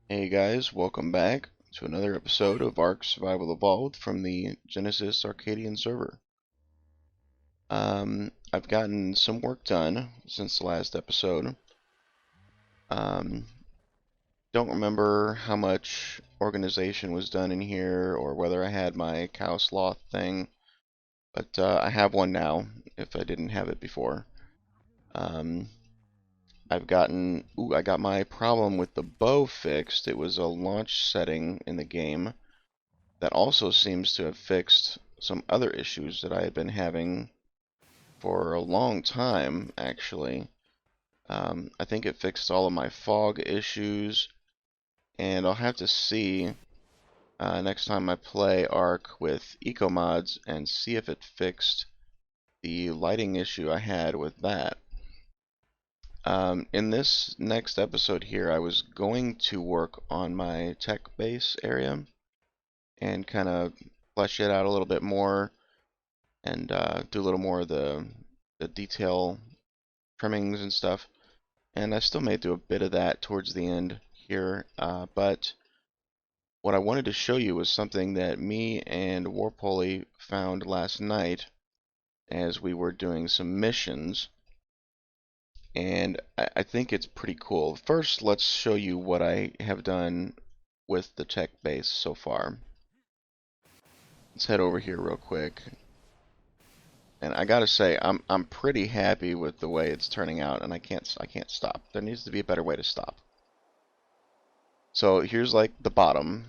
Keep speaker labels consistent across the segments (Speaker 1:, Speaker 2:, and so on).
Speaker 1: Hey guys, welcome back to another episode of Ark Survival Evolved from the Genesis Arcadian server. I've gotten some work done since the last episode. Um, don't remember how much organization was done in here or whether I had my cow sloth thing, but I have one now if I didn't have it before. Um, I got my problem with the bow fixed. It was a launch setting in the game that also seems to have fixed some other issues that I had been having for a long time, actually. I think it fixed all of my fog issues, and I'll have to see next time I play Ark with eco mods and see if it fixed the lighting issue I had with that. In this next episode here, I was going to work on my tech base area and kind of flesh it out a little bit more and do a little more of the detail trimmings and stuff. And I still may do a bit of that towards the end here, but what I wanted to show you was something that me and Warpoly found last night as we were doing some missions, and I think it's pretty cool. First, let's show you what I have done with the tech base so far. Let's head over here real quick. And I gotta say, I'm pretty happy with the way it's turning out, and I can't stop. There needs to be a better way to stop. So here's like the bottom,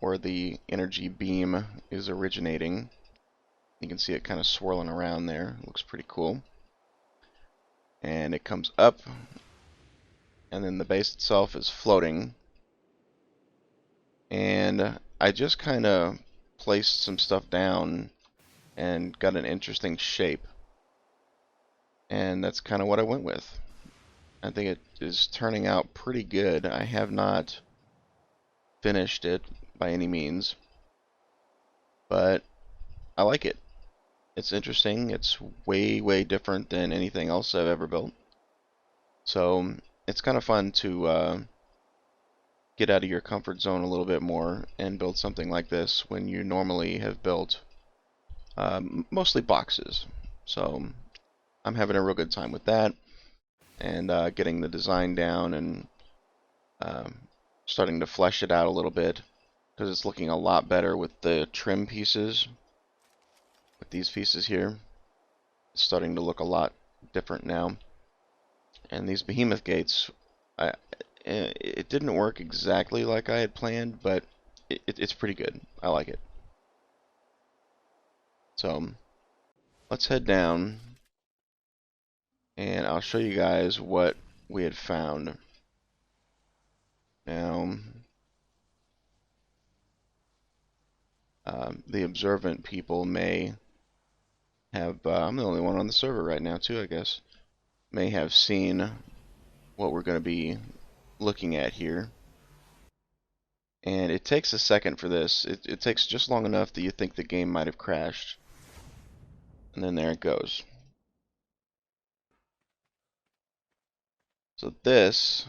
Speaker 1: where the energy beam is originating. You can see it kind of swirling around there. It looks pretty cool. And it comes up, and then the base itself is floating. And I just kind of placed some stuff down and got an interesting shape. And that's kind of what I went with. I think it is turning out pretty good. I have not finished it by any means, but I like it. It's interesting. It's way, way different than anything else I've ever built. So it's kind of fun to get out of your comfort zone a little bit more and build something like this when you normally have built mostly boxes. So I'm having a real good time with that and getting the design down and starting to flesh it out a little bit because it's looking a lot better with the trim pieces. With these pieces here, it's starting to look a lot different now. And these behemoth gates, it didn't work exactly like I had planned, but it's pretty good. I like it. So let's head down and I'll show you guys what we had found. Now, the observant people may have, I'm the only one on the server right now too, I guess, may have seen what we're going to be looking at here. And it takes a second for this. It takes just long enough that you think the game might have crashed. And then there it goes. So this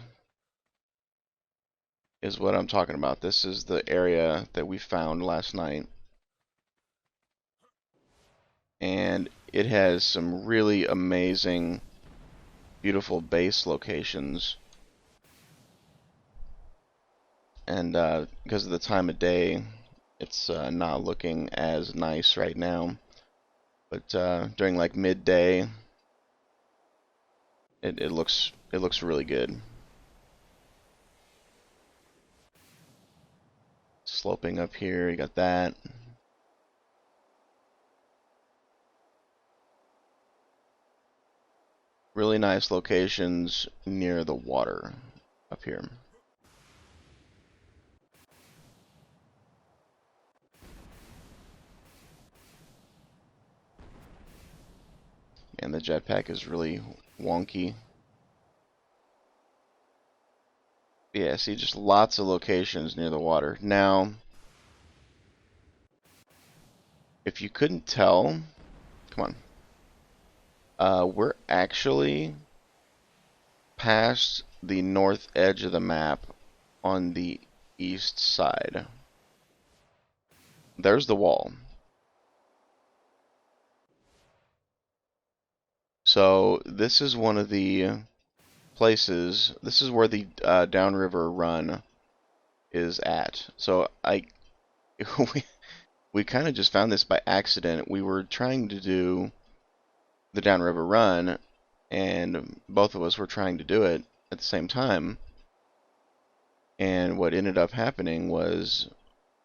Speaker 1: is what I'm talking about. This is the area that we found last night. And it has some really amazing, beautiful base locations. And because of the time of day, it's not looking as nice right now. But during like midday, it looks really good. Sloping up here, you got that. Really nice locations near the water up here. And the jetpack is really wonky. Yeah, see, just lots of locations near the water. Now, if you couldn't tell, come on. We're actually past the north edge of the map on the east side. There's the wall. So this is one of the places. This is where the downriver run is at. So we, we kind of just found this by accident. We were trying to do the downriver run, and both of us were trying to do it at the same time. And what ended up happening was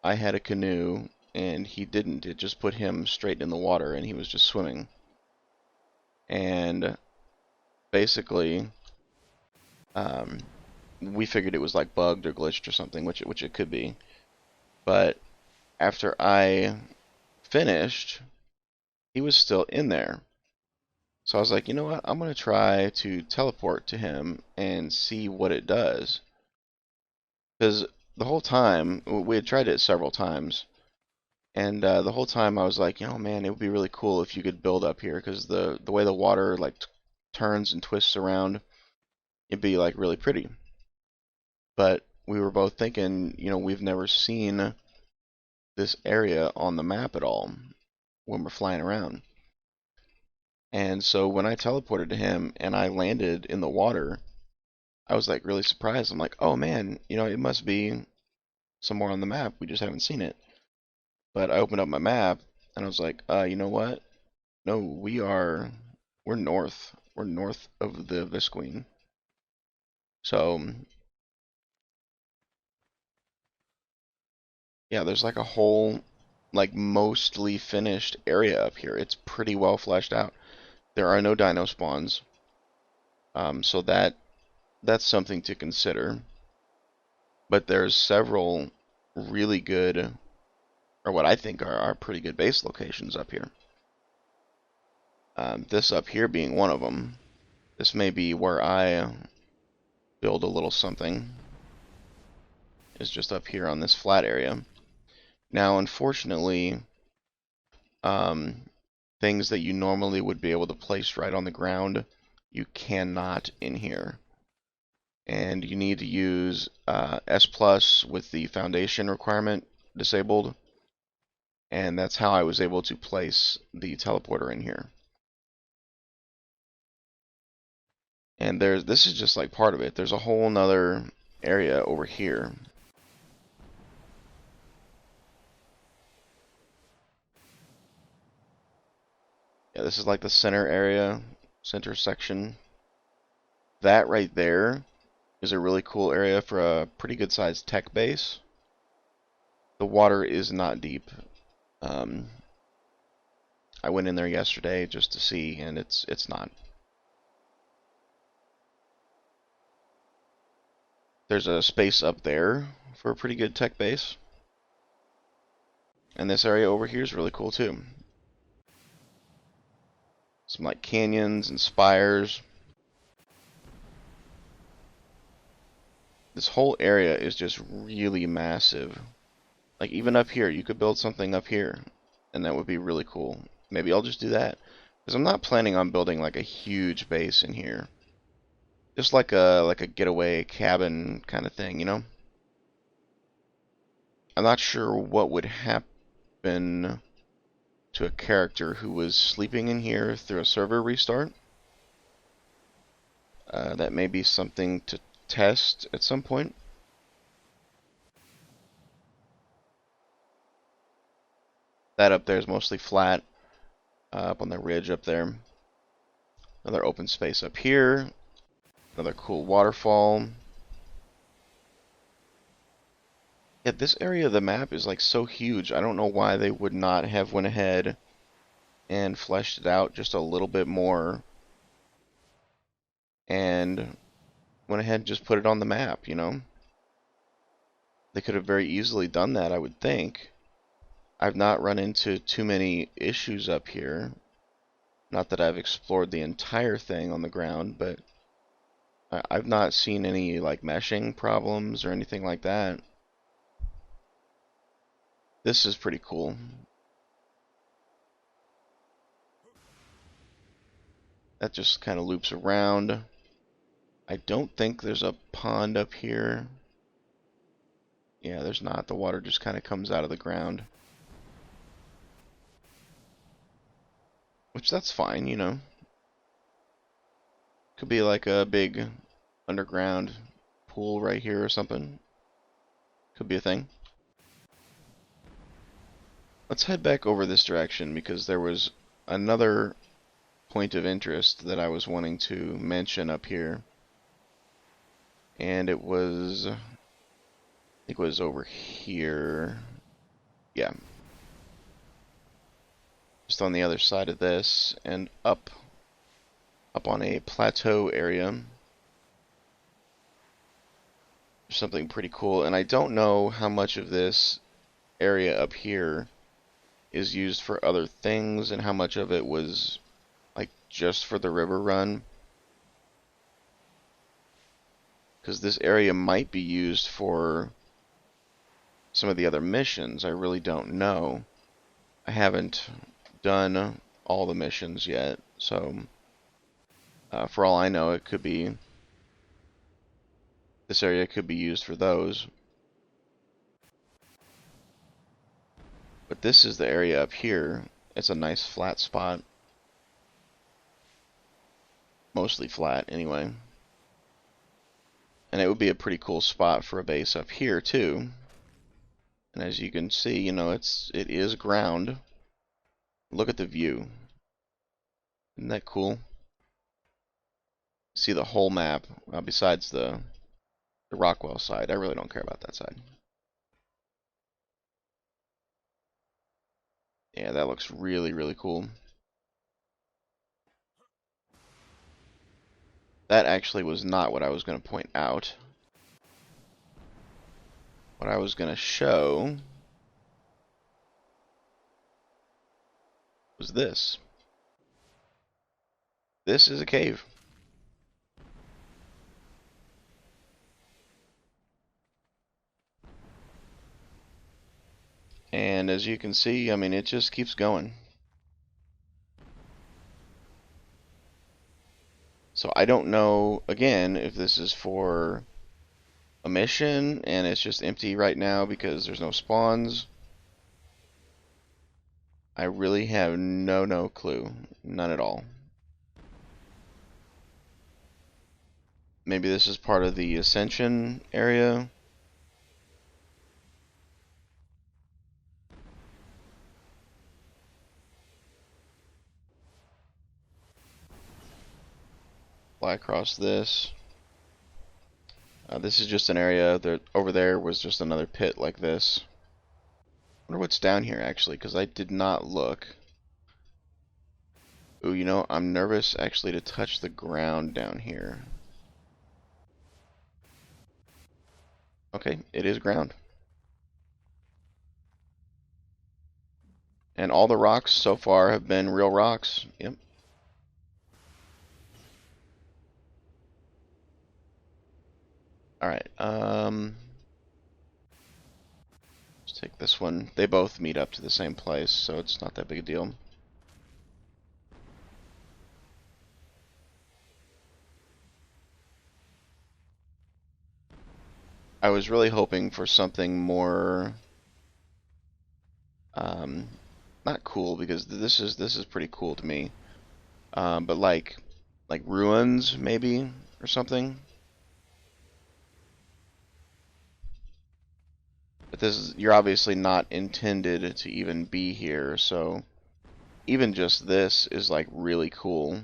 Speaker 1: I had a canoe and he didn't. It just put him straight in the water and he was just swimming. And basically, um, we figured it was like bugged or glitched or something, which it could be. But after I finished, he was still in there. So I was like, you know what? I'm going to try to teleport to him and see what it does. Because the whole time, we had tried it several times, and the whole time I was like, you know, man, it would be really cool if you could build up here, because the way the water like turns and twists around, it'd be like really pretty. But we were both thinking, you know, we've never seen this area on the map at all when we're flying around. And so when I teleported to him and I landed in the water, I was like really surprised. I'm like, oh man, you know, it must be somewhere on the map. We just haven't seen it. But I opened up my map and I was like, you know what? No, we're north. We're north of the Visqueen. So yeah, there's like a whole like mostly finished area up here. It's pretty well fleshed out. There are no dino spawns. So that's something to consider. But there's several really good, or what I think are pretty good base locations up here. This up here being one of them. This may be where I build a little something. Is just up here on this flat area. Now, unfortunately, things that you normally would be able to place right on the ground, you cannot in here. And you need to use S plus with the foundation requirement disabled. And that's how I was able to place the teleporter in here. And this is just like part of it. There's a whole nother area over here. Yeah, this is like the center area, center section. That right there is a really cool area for a pretty good sized tech base. The water is not deep. Um, I went in there yesterday just to see, and it's not. There's a space up there for a pretty good tech base. And this area over here is really cool too. Some like canyons and spires. This whole area is just really massive. Like even up here, you could build something up here, and that would be really cool. Maybe I'll just do that. Because I'm not planning on building like a huge base in here. Just like a getaway cabin kind of thing, you know? I'm not sure what would happen to a character who was sleeping in here through a server restart. That may be something to test at some point. That up there is mostly flat, up on the ridge up there. Another open space up here. Another cool waterfall. Yeah, this area of the map is like so huge. I don't know why they would not have went ahead and fleshed it out just a little bit more and went ahead and just put it on the map, you know? They could have very easily done that, I would think. I've not run into too many issues up here. Not that I've explored the entire thing on the ground, but I've not seen any like meshing problems or anything like that. This is pretty cool. That just kind of loops around. I don't think there's a pond up here. Yeah, there's not. The water just kind of comes out of the ground. Which that's fine, you know. Could be like a big underground pool right here or something. Could be a thing. Let's head back over this direction because there was another point of interest that I was wanting to mention up here. And it was, I think it was over here. Yeah. Just on the other side of this and up on a plateau area. Something pretty cool. And I don't know how much of this area up here is used for other things and how much of it was like just for the river run. Because this area might be used for some of the other missions. I really don't know. I haven't done all the missions yet, so for all I know, it could be this area could be used for those. But this is the area up here. It's a nice flat spot. Mostly flat, anyway. And it would be a pretty cool spot for a base up here, too. And as you can see, you know, it is ground. Look at the view. Isn't that cool? See the whole map, besides the Rockwell side. I really don't care about that side. Yeah, that looks really, really cool. That actually was not what I was going to point out. What I was going to show was this. This is a cave. And as you can see, I mean, it just keeps going. So I don't know, again, if this is for a mission and it's just empty right now because there's no spawns. I really have no clue. None at all. Maybe this is part of the Ascension area. Fly across this. This is just an area. Over there was just another pit like this. I wonder what's down here, actually, because I did not look. Ooh, you know, I'm nervous, actually, to touch the ground down here. Okay, it is ground. And all the rocks so far have been real rocks. Yep. Alright, let's take this one. They both meet up to the same place, so it's not that big a deal. I was really hoping for something more, not cool, because this is pretty cool to me. But like ruins, maybe, or something. But you're obviously not intended to even be here, so even just this is like really cool.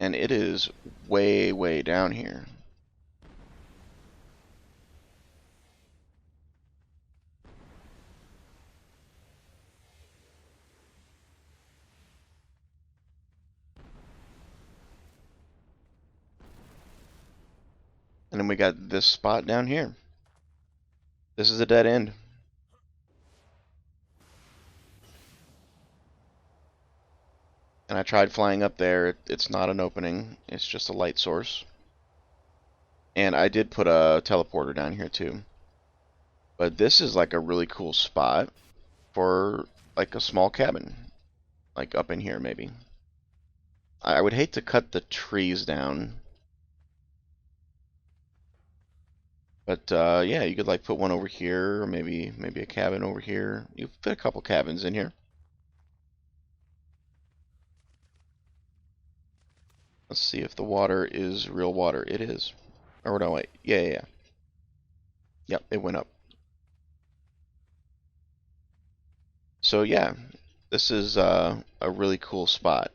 Speaker 1: And it is way down here. And then we got this spot down here. This is a dead end. And I tried flying up there. It's not an opening. It's just a light source. And I did put a teleporter down here too. But this is like a really cool spot for like a small cabin. Like up in here maybe. I would hate to cut the trees down But yeah, you could like put one over here, or maybe a cabin over here. You fit a couple cabins in here. Let's see if the water is real water. It is. Or no, wait. Yeah. Yep, it went up. So yeah, this is a really cool spot.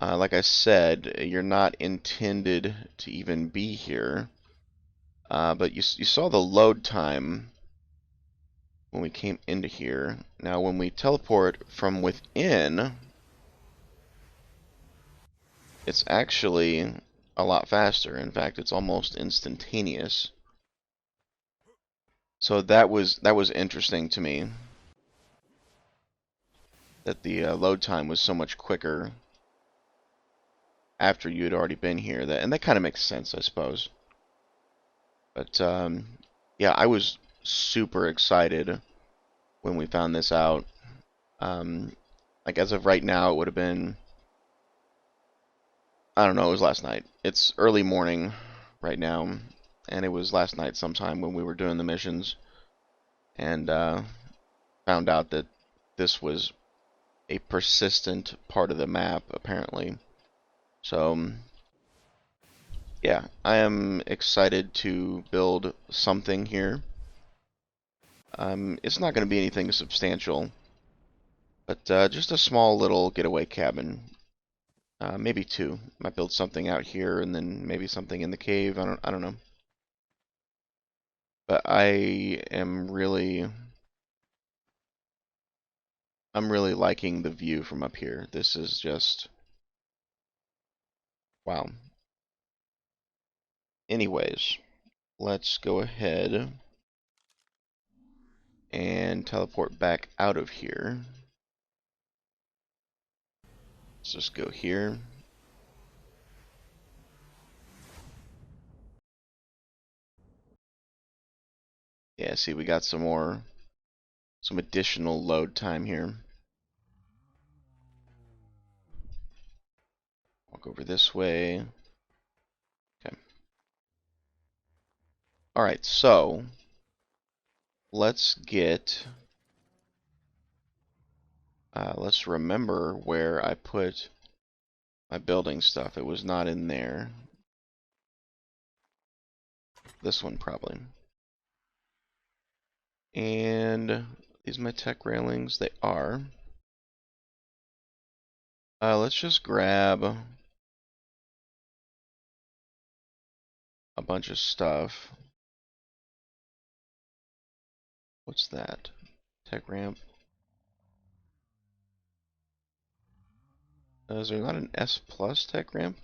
Speaker 1: Like I said, you're not intended to even be here, but you saw the load time when we came into here. Now, when we teleport from within, it's actually a lot faster. In fact, it's almost instantaneous. So that was interesting to me that the load time was so much quicker after you had already been here. And that kind of makes sense, I suppose. But yeah, I was super excited when we found this out. Um, like as of right now, it would have been, I don't know, it was last night. It's early morning right now, and it was last night sometime when we were doing the missions, and found out that this was a persistent part of the map apparently. So yeah, I am excited to build something here. It's not going to be anything substantial, but just a small little getaway cabin. Maybe two. Might build something out here and then maybe something in the cave. I don't know. But I'm really liking the view from up here. This is just wow. Anyways, let's go ahead and teleport back out of here. Let's just go here. Yeah, see, we got some additional load time here. Walk over this way. Okay. Alright, so let's let's remember where I put my building stuff. It was not in there. This one probably. And these my tech railings. They are. Let's just grab a bunch of stuff. What's that? Tech ramp. Is there not an S plus tech ramp?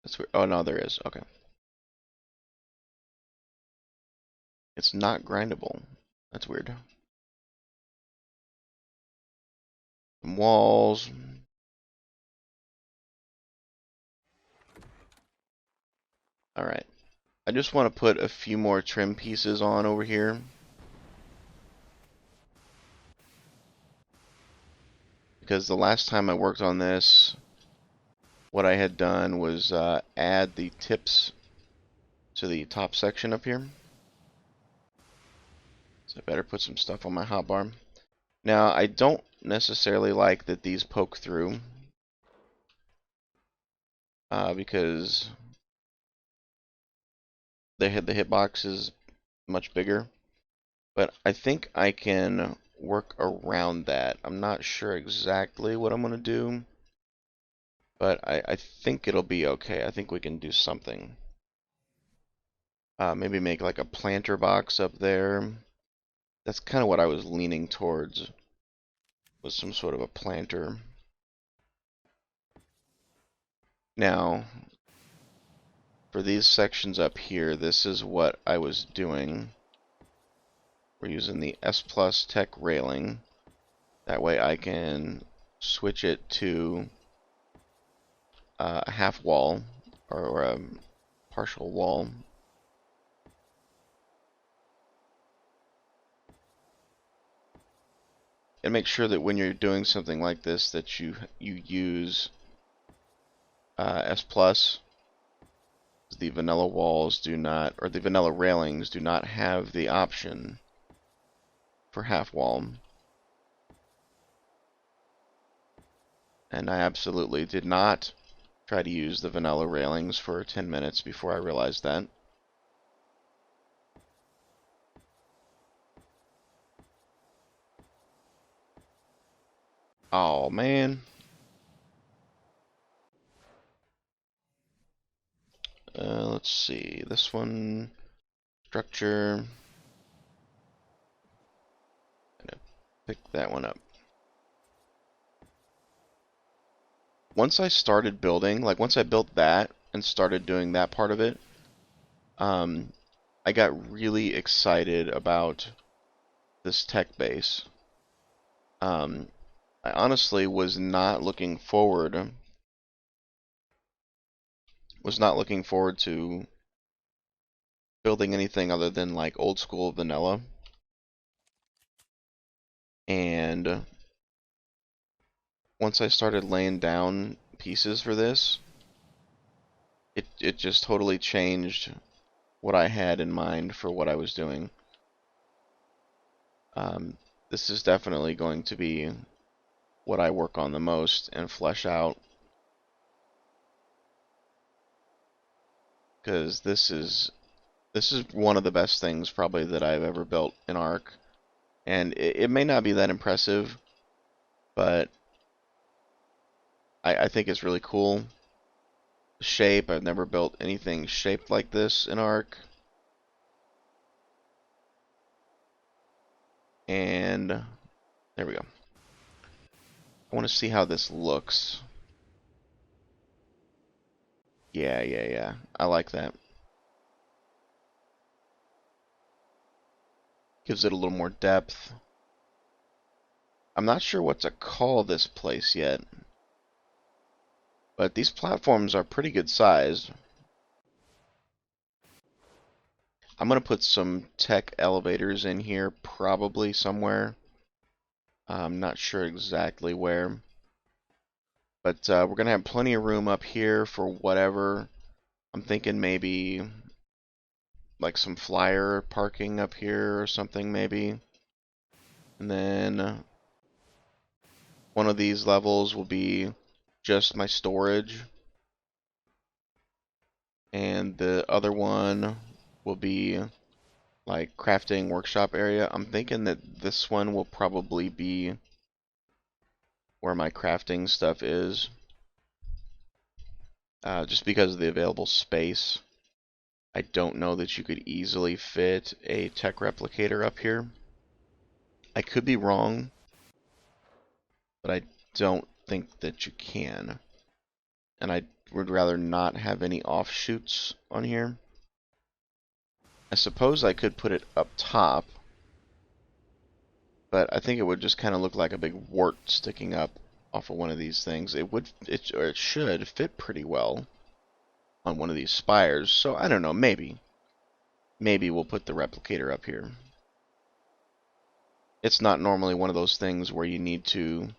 Speaker 1: That's weird. Oh no, there is. Okay. It's not grindable. That's weird. Some walls. Alright. I just want to put a few more trim pieces on over here. Because the last time I worked on this, what I had done was add the tips to the top section up here. So I better put some stuff on my hotbar. Now, I don't necessarily like that these poke through. Because the hitbox is much bigger. But I think I can work around that. I'm not sure exactly what I'm going to do. But I think it'll be okay. I think we can do something. Maybe make like a planter box up there. That's kind of what I was leaning towards, was some sort of a planter. Now, for these sections up here, this is what I was doing. We're using the S Plus Tech railing. That way I can switch it to a half wall or a partial wall. And make sure that when you're doing something like this that you use S Plus. the vanilla walls do not, or the vanilla railings do not have the option for half wall. And I absolutely did not try to use the vanilla railings for 10 minutes before I realized that. Oh man. Let's see. This one, structure. I'm gonna pick that one up. Once I started building, like once I built that and started doing that part of it, I got really excited about this tech base. I honestly was not looking forward to building anything other than like old school vanilla. And once I started laying down pieces for this, it just totally changed what I had in mind for what I was doing. This is definitely going to be what I work on the most and flesh out, because this is one of the best things probably that I've ever built in Arc, and it may not be that impressive, but I think it's really cool. Shape, I've never built anything shaped like this in Arc, and there we go. I want to see how this looks. Yeah. I like that. Gives it a little more depth. I'm not sure what to call this place yet, but these platforms are pretty good sized. I'm going to put some tech elevators in here, probably somewhere. I'm not sure exactly where. But we're going to have plenty of room up here for whatever. I'm thinking maybe like some flyer parking up here or something maybe. And then one of these levels will be just my storage. And the other one will be like crafting workshop area. I'm thinking that this one will probably be where my crafting stuff is. Just because of the available space. I don't know that you could easily fit a tech replicator up here. I could be wrong, but I don't think that you can. And I would rather not have any offshoots on here. I suppose I could put it up top, but I think it would just kind of look like a big wart sticking up off of one of these things. It should fit pretty well on one of these spires. So I don't know, maybe we'll put the replicator up here. It's not normally one of those things where you need to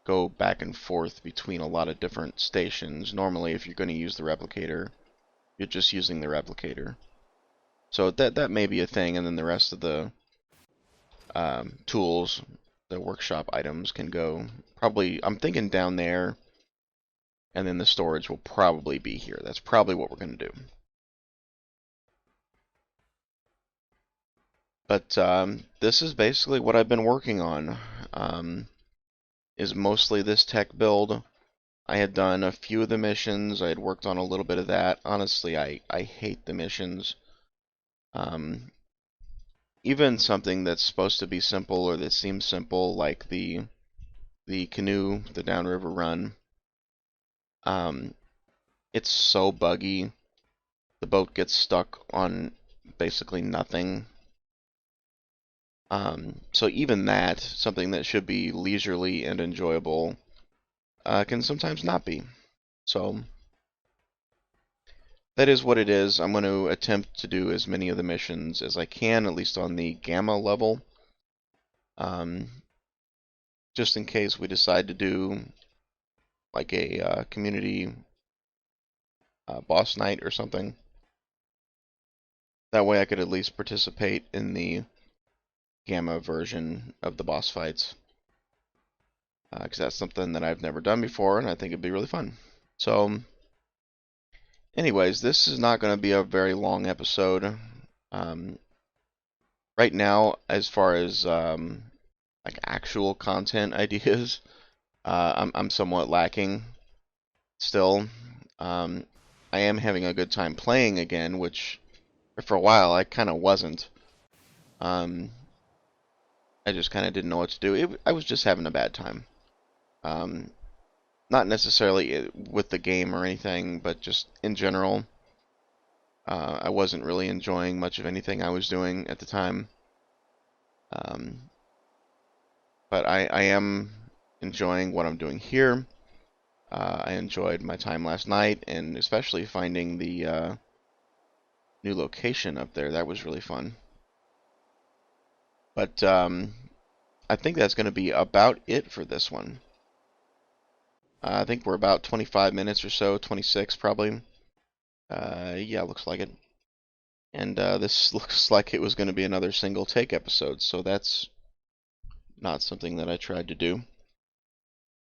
Speaker 1: go back and forth between a lot of different stations. Normally, if you're going to use the replicator, you're just using the replicator. So that may be a thing, and then the rest of the tools, the workshop items, can go probably, I'm thinking down there, and then the storage will probably be here. That's probably what we're going to do. But this is basically what I've been working on. Is mostly this tech build. I had done a few of the missions. I had worked on a little bit of that. Honestly, I hate the missions. Even something that's supposed to be simple or that seems simple, like the canoe, the downriver run. It's so buggy. The boat gets stuck on basically nothing. So even that, something that should be leisurely and enjoyable, can sometimes not be. So that is what it is. I'm going to attempt to do as many of the missions as I can, at least on the Gamma level. Just in case we decide to do like a community boss night or something. That way I could at least participate in the gamma version of the boss fights, because that's something that I've never done before, and I think it'd be really fun. So, anyways, this is not going to be a very long episode. Um, right now, as far as like actual content ideas, I'm somewhat lacking still. Um, I am having a good time playing again, which for a while I kind of wasn't. Um, I just kind of didn't know what to do. I was just having a bad time. Um, Not necessarily with the game or anything, but just in general. I wasn't really enjoying much of anything I was doing at the time. Um, but I am enjoying what I'm doing here. I enjoyed my time last night, and especially finding the new location up there. That was really fun. But I think that's going to be about it for this one. I think we're about 25 minutes or so, 26 probably. Yeah, looks like it. And this looks like it was going to be another single take episode, so that's not something that I tried to do.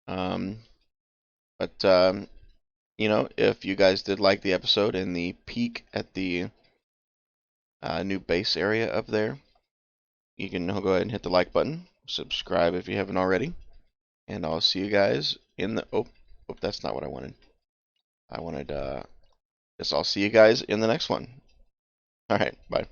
Speaker 1: Um, but if you guys did like the episode and the peek at the new base area up there, you can go ahead and hit the like button, subscribe if you haven't already, and I'll see you guys in the. Oh, that's not what I wanted. I wanted. Guess I'll see you guys in the next one. All right, bye.